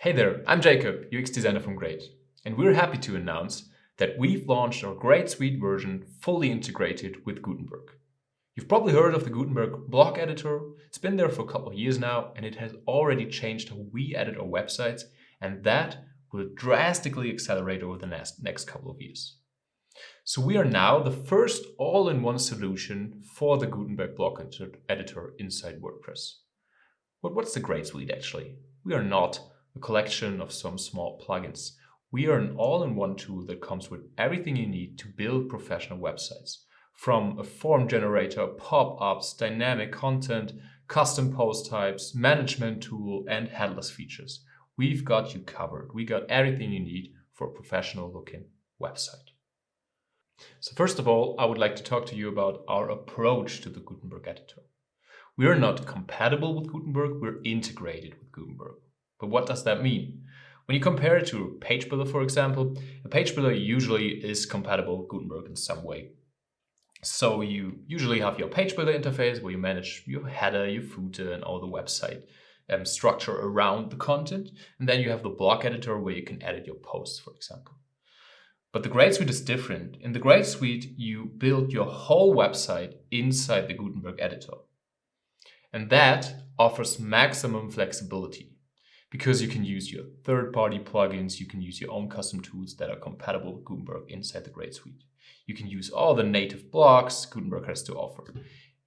Hey there, I'm Jakob, UX designer from Greyd, and we're happy to announce that we've launched our Greyd.Suite version fully integrated with Gutenberg. You've probably heard of the Gutenberg block editor. It's been there for a couple of years now, and it has already changed how we edit our websites, and that will drastically accelerate over the next couple of years. So we are now the first all-in-one solution for the Gutenberg block editor inside WordPress. But what's the Greyd.Suite actually? We are not a collection of some small plugins. We are an all-in-one tool that comes with everything you need to build professional websites. From a form generator, pop-ups, dynamic content, custom post types, management tool, and headless features. We've got you covered. We got everything you need for a professional looking website. So first of all, I would like to talk to you about our approach to the Gutenberg editor. We are not compatible with Gutenberg, we're integrated with Gutenberg. But what does that mean? When you compare it to a page builder, for example, a page builder usually is compatible with Gutenberg in some way. So you usually have your page builder interface where you manage your header, your footer, and all the website structure around the content. And then you have the block editor where you can edit your posts, for example. But the Greyd.Suite is different. In the Greyd.Suite, you build your whole website inside the Gutenberg editor. And that offers maximum flexibility because you can use your third-party plugins, you can use your own custom tools that are compatible with Gutenberg inside the Greyd.Suite. You can use all the native blocks Gutenberg has to offer.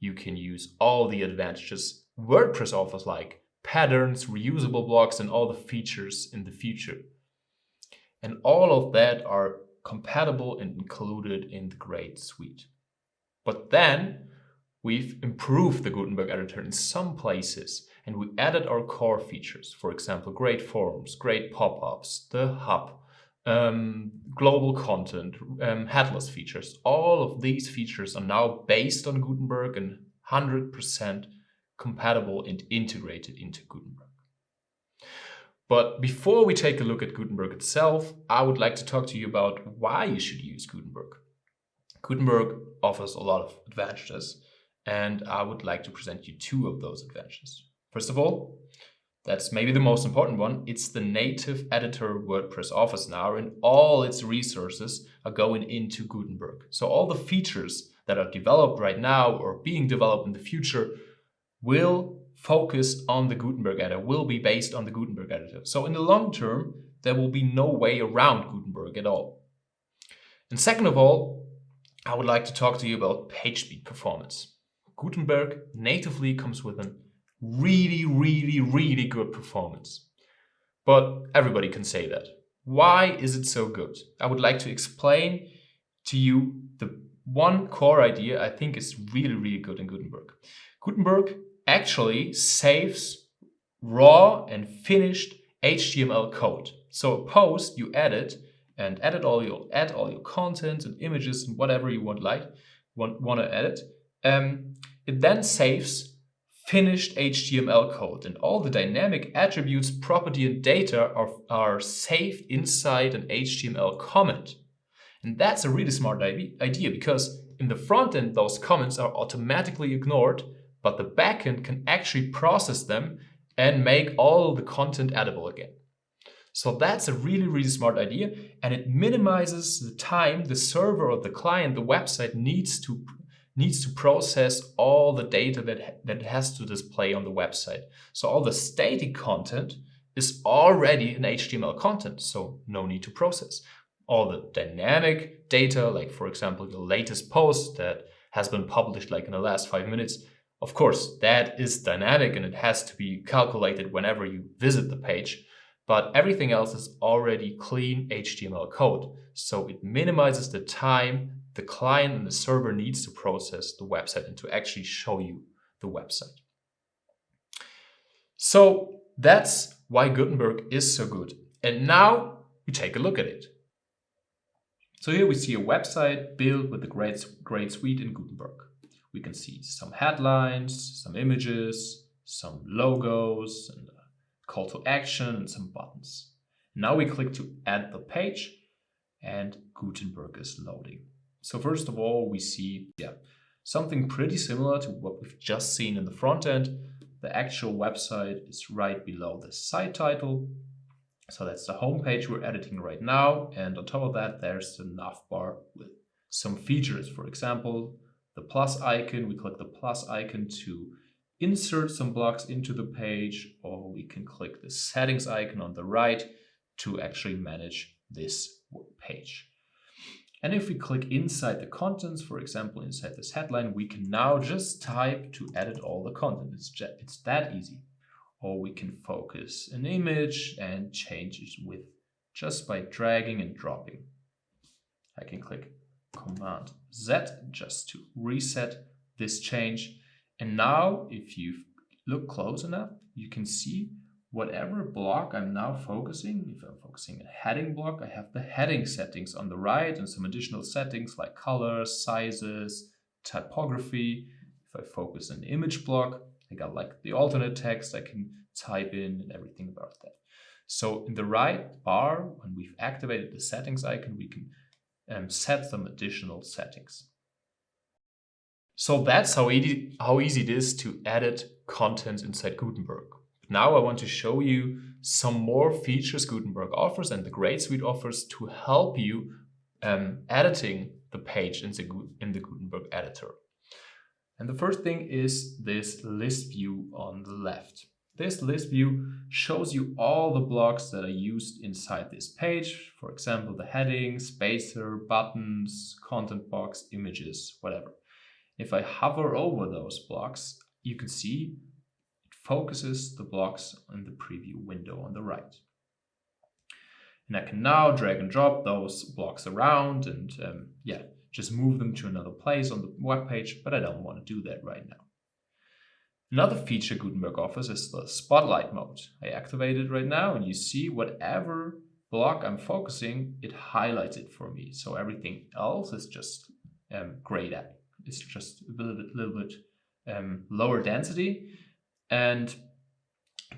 You can use all the advantages WordPress offers like patterns, reusable blocks, and all the features in the future. And all of that are compatible and included in the Greyd.Suite. But then we've improved the Gutenberg editor in some places, and we added our core features. For example, great forms, great pop-ups, the hub, global content, headless features. All of these features are now based on Gutenberg and 100% compatible and integrated into Gutenberg. But before we take a look at Gutenberg itself, I would like to talk to you about why you should use Gutenberg. Gutenberg offers a lot of advantages, and I would like to present you two of those advantages. First of all, that's maybe the most important one. It's the native editor WordPress offers now, and all its resources are going into Gutenberg. So all the features that are developed right now or being developed in the future will focus on the Gutenberg editor, will be based on the Gutenberg editor. So in the long term, there will be no way around Gutenberg at all. And second of all, I would like to talk to you about page speed performance. Gutenberg natively comes with a really good performance. But everybody can say that. Why is it so good? I would like to explain to you the one core idea I think is really good in Gutenberg. Gutenberg actually saves raw and finished HTML code. So a post you edit and add all your content and images and whatever you want to edit. It then saves finished HTML code, and all the dynamic attributes, property, and data are saved inside an HTML comment. And that's a really smart idea because in the front end, those comments are automatically ignored, but the backend can actually process them and make all the content editable again. So that's a really smart idea, and it minimizes the time the server or the client, the website needs to process all the data that it has to display on the website. So all the static content is already an HTML content, so no need to process. All the dynamic data, like for example, your latest post that has been published like in the last 5 minutes, of course, that is dynamic and it has to be calculated whenever you visit the page, but everything else is already clean HTML code. So it minimizes the time the client and the server needs to process the website and to actually show you the website. So that's why Gutenberg is so good. And now we take a look at it. So here we see a website built with the Greyd.Suite in Gutenberg. We can see some headlines, some images, some logos, and a call to action, and some buttons. Now we click to add the page, and Gutenberg is loading. So first of all, we see something pretty similar to what we've just seen in the front end. The actual website is right below the site title. So that's the home page we're editing right now. And on top of that, there's the navbar with some features. For example, the plus icon, we click the plus icon to insert some blocks into the page, or we can click the settings icon on the right to actually manage this page. And if we click inside the contents, for example, inside this headline, we can now just type to edit all the content. It's that easy. Or we can focus an image and change its width just by dragging and dropping. I can click Command Z just to reset this change. And now if you look close enough, you can see whatever block I'm now focusing. If I'm focusing a heading block, I have the heading settings on the right and some additional settings like colors, sizes, typography. If I focus an image block, I got like the alternate text I can type in and everything about that. So in the right bar, when we've activated the settings icon, we can set some additional settings. So that's how easy it is to edit content inside Gutenberg. Now I want to show you some more features Gutenberg offers and the Greyd.Suite offers to help you editing the page in the Gutenberg editor. And the first thing is this list view on the left. This list view shows you all the blocks that are used inside this page. For example, the heading, spacer, buttons, content box, images, whatever. If I hover over those blocks, you can see it focuses the blocks in the preview window on the right. And I can now drag and drop those blocks around and just move them to another place on the web page, but I don't want to do that right now. Another feature Gutenberg offers is the spotlight mode. I activate it right now and you see whatever block I'm focusing, it highlights it for me. So everything else is just grayed out. It's just a little bit lower density, and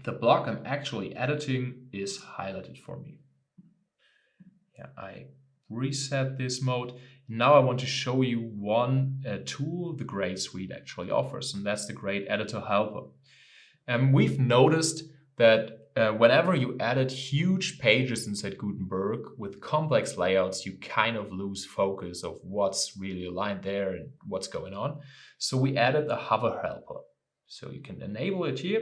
the block I'm actually editing is highlighted for me. I reset this mode. Now I want to show you one tool the Greyd.Suite actually offers, and that's the Greyd Editor Helper. We've noticed that whenever you edit huge pages inside Gutenberg with complex layouts, you kind of lose focus of what's really aligned there and what's going on. So we added a hover helper. So you can enable it here.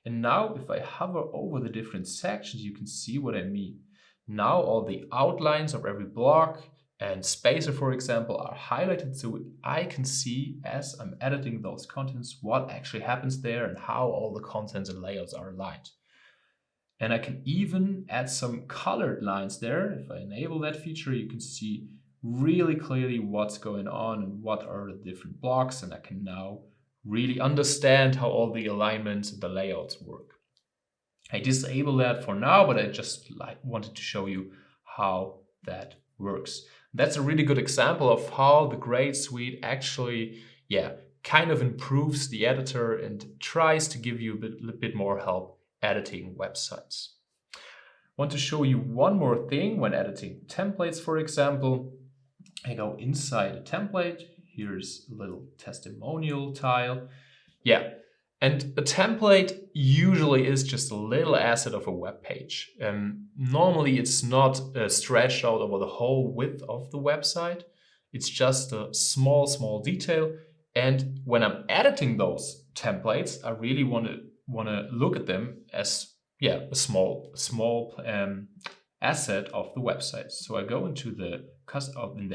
And now if I hover over the different sections, you can see what I mean. Now all the outlines of every block and spacer, for example, are highlighted so I can see as I'm editing those contents what actually happens there and how all the contents and layouts are aligned. And I can even add some colored lines there. If I enable that feature, you can see really clearly what's going on and what are the different blocks, and I can now really understand how all the alignments and the layouts work. I disable that for now, but I just wanted to show you how that works. That's a really good example of how the Greyd.Suite actually, kind of improves the editor and tries to give you a bit more help editing websites. I want to show you one more thing when editing templates, for example. I go inside a template. Here's a little testimonial tile. And a template usually is just a little asset of a web page. Normally it's not stretched out over the whole width of the website. It's just a small detail. And when I'm editing those templates, I really want to look at them as a small asset of the website. So I go into the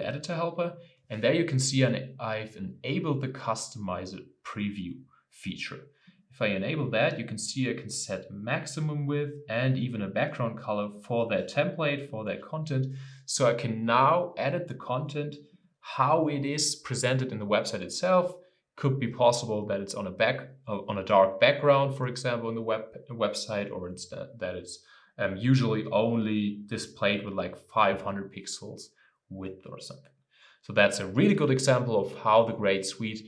editor helper, and there you can see I've enabled the customize it preview feature. If I enable that, you can see I can set maximum width and even a background color for that template, for that content. So I can now edit the content how it is presented in the website itself. Could be possible that it's on a dark background, for example, in the website, or instead that it's usually only displayed with like 500 pixels width or something. So that's a really good example of how the Greyd.Suite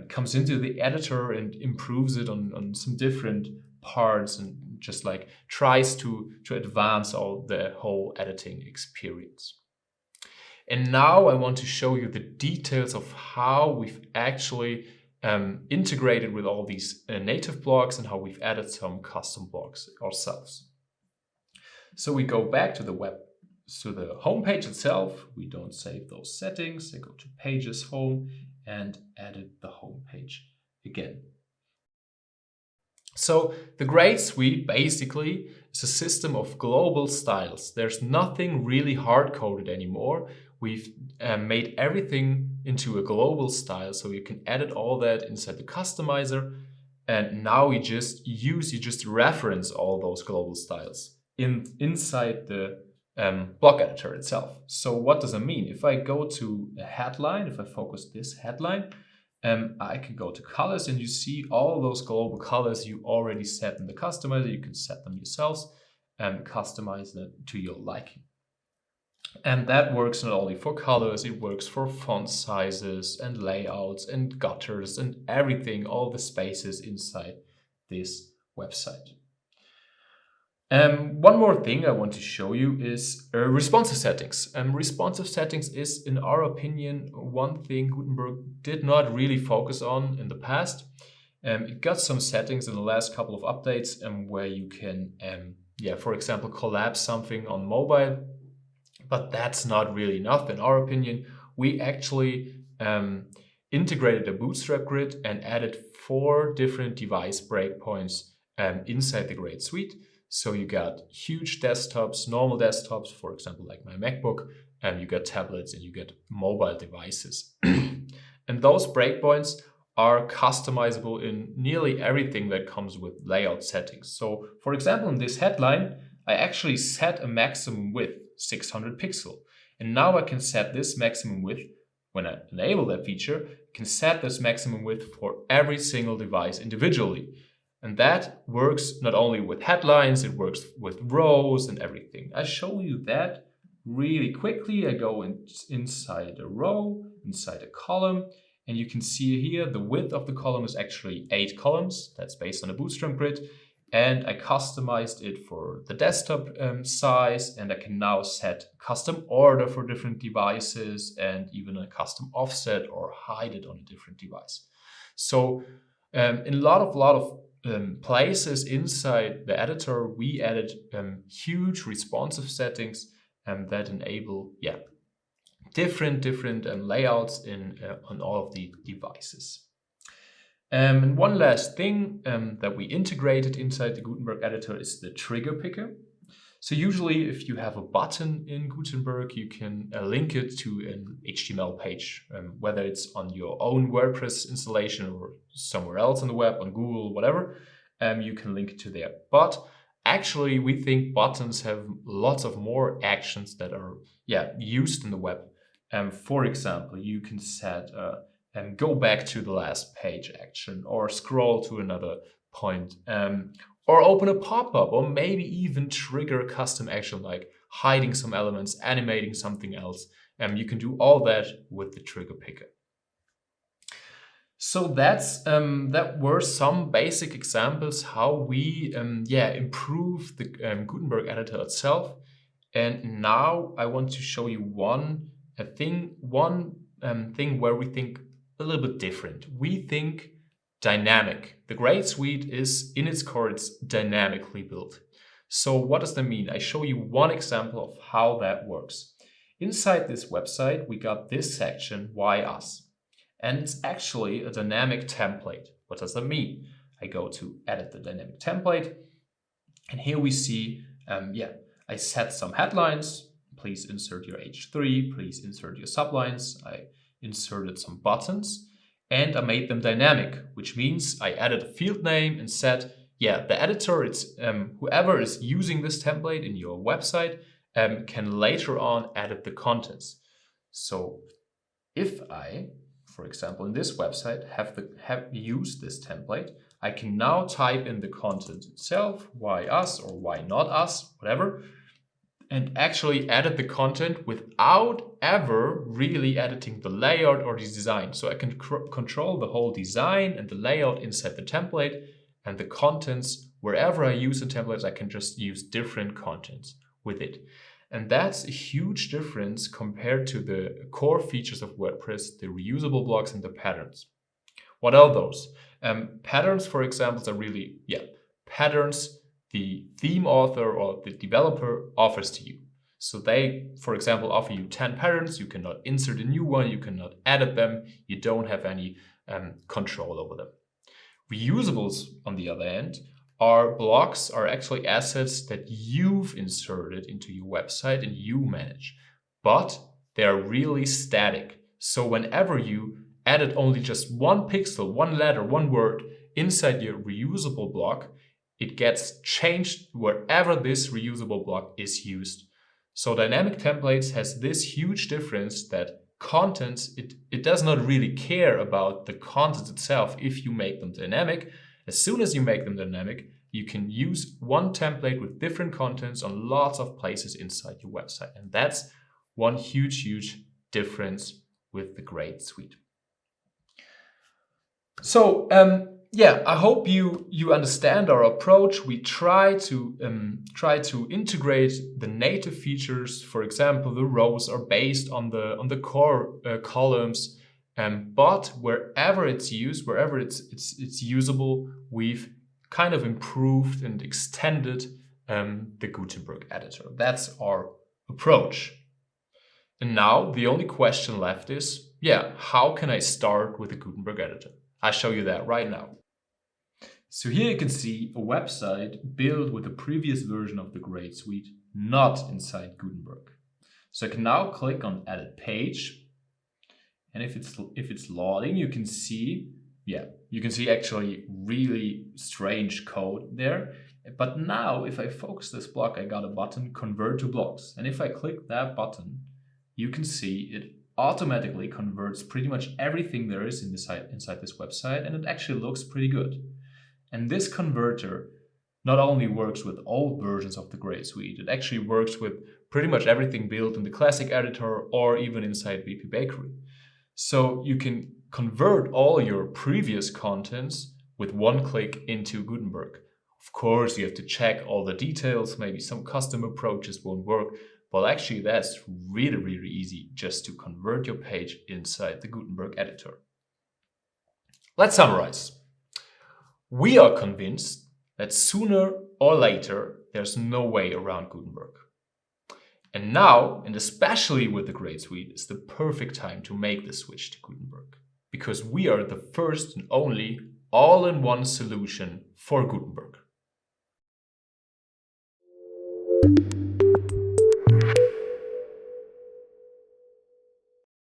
comes into the editor and improves it on some different parts and just like tries to advance the whole editing experience. And now I want to show you the details of how we've actually integrated with all these native blocks and how we've added some custom blocks ourselves. So we go back to the home page itself. We don't save those settings. I go to Pages, Home, and edit the home page again. So the Greyd.Suite basically is a system of global styles. There's nothing really hard-coded anymore. We've made everything into a global style, so you can edit all that inside the customizer. And now you just reference all those global styles inside the block editor itself. So what does that mean? If I go to a headline, if I focus this headline, I can go to colors, and you see all those global colors you already set in the customizer. You can set them yourselves and customize them to your liking. And that works not only for colors, it works for font sizes and layouts and gutters and everything, all the spaces inside this website. One more thing I want to show you is responsive settings. Responsive settings is, in our opinion, one thing Gutenberg did not really focus on in the past. It got some settings in the last couple of updates where you can, for example, collapse something on mobile, but that's not really enough in our opinion. We actually integrated a bootstrap grid and added 4 different device breakpoints inside the Greyd.Suite. So you got huge desktops, normal desktops, for example, like my MacBook, and you got tablets and you get mobile devices. And those breakpoints are customizable in nearly everything that comes with layout settings. So for example, in this headline, I actually set a maximum width, 600 pixel. And now I can set this maximum width, when I enable that feature, I can set this maximum width for every single device individually. And that works not only with headlines, it works with rows and everything. I show you that really quickly. I go inside a row, inside a column, and you can see here the width of the column is actually 8 columns. That's based on a bootstrap grid. And I customized it for the desktop size, and I can now set custom order for different devices and even a custom offset or hide it on a different device. So in a lot of places inside the editor, we added huge responsive settings that enable different layouts on all of the devices. And one last thing that we integrated inside the Gutenberg editor is the trigger picker. So usually if you have a button in Gutenberg, you can link it to an HTML page, whether it's on your own WordPress installation or somewhere else on the web, on Google, whatever, you can link it to there. But actually, we think buttons have lots of more actions that are used in the web. For example, you can set go back to the last page action, or scroll to another point, or open a pop-up, or maybe even trigger a custom action like hiding some elements, animating something else. You can do all that with the trigger picker. So that were some basic examples how we improve the Gutenberg editor itself. And now I want to show you one thing where we think a little bit different. We think dynamic. The Greyd.Suite is, in its core, it's dynamically built. So what does that mean? I show you one example of how that works. Inside this website, we got this section, Why Us? And it's actually a dynamic template. What does that mean? I go to edit the dynamic template, and here we see, I set some headlines. Please insert your H3, please insert your sublines. I inserted some buttons, and I made them dynamic, which means I added a field name and said, the editor, it's whoever is using this template in your website can later on edit the contents. So if I, for example, in this website have used this template, I can now type in the content itself, why us or why not us, whatever, and actually edit the content without ever really editing the layout or the design. So I can control the whole design and the layout inside the template, and the contents, wherever I use the templates, I can just use different contents with it. And that's a huge difference compared to the core features of WordPress, the reusable blocks and the patterns. What are those? Patterns, for example, are really, patterns, the theme author or the developer offers to you. So they, for example, offer you 10 patterns. You cannot insert a new one. You cannot edit them. You don't have any control over them. Reusables, on the other hand, are blocks, are actually assets that you've inserted into your website and you manage. But they are really static. So whenever you edit only just one pixel, one letter, one word inside your reusable block, it gets changed wherever this reusable block is used. So dynamic templates has this huge difference that contents, it does not really care about the content itself if you make them dynamic. As soon as you make them dynamic, you can use one template with different contents on lots of places inside your website. And that's one huge difference with the Greyd.Suite. So yeah, I hope you understand our approach. We try to integrate the native features. For example, the rows are based on the core columns, but wherever it's used, wherever it's usable, we've kind of improved and extended the Gutenberg editor. That's our approach. And now the only question left is, yeah, how can I start with the Gutenberg editor? I'll show you that right now. So here you can see a website built with the previous version of the Greyd.Suite, not inside Gutenberg. So I can now click on Edit Page, and if it's loading, you can see, actually really strange code there. But now, if I focus this block, I got a button, Convert to Blocks, and if I click that button, you can see it automatically converts pretty much everything there is inside this website, and it actually looks pretty good. And this converter not only works with old versions of the Greyd.Suite, it actually works with pretty much everything built in the classic editor or even inside VP Bakery. So you can convert all your previous contents with one click into Gutenberg. Of course, you have to check all the details, maybe some custom approaches won't work, but actually that's really easy just to convert your page inside the Gutenberg editor. Let's summarize. We are convinced that sooner or later, there's no way around Gutenberg. And now, and especially with the Greyd.Suite, is the perfect time to make the switch to Gutenberg, because we are the first and only all-in-one solution for Gutenberg.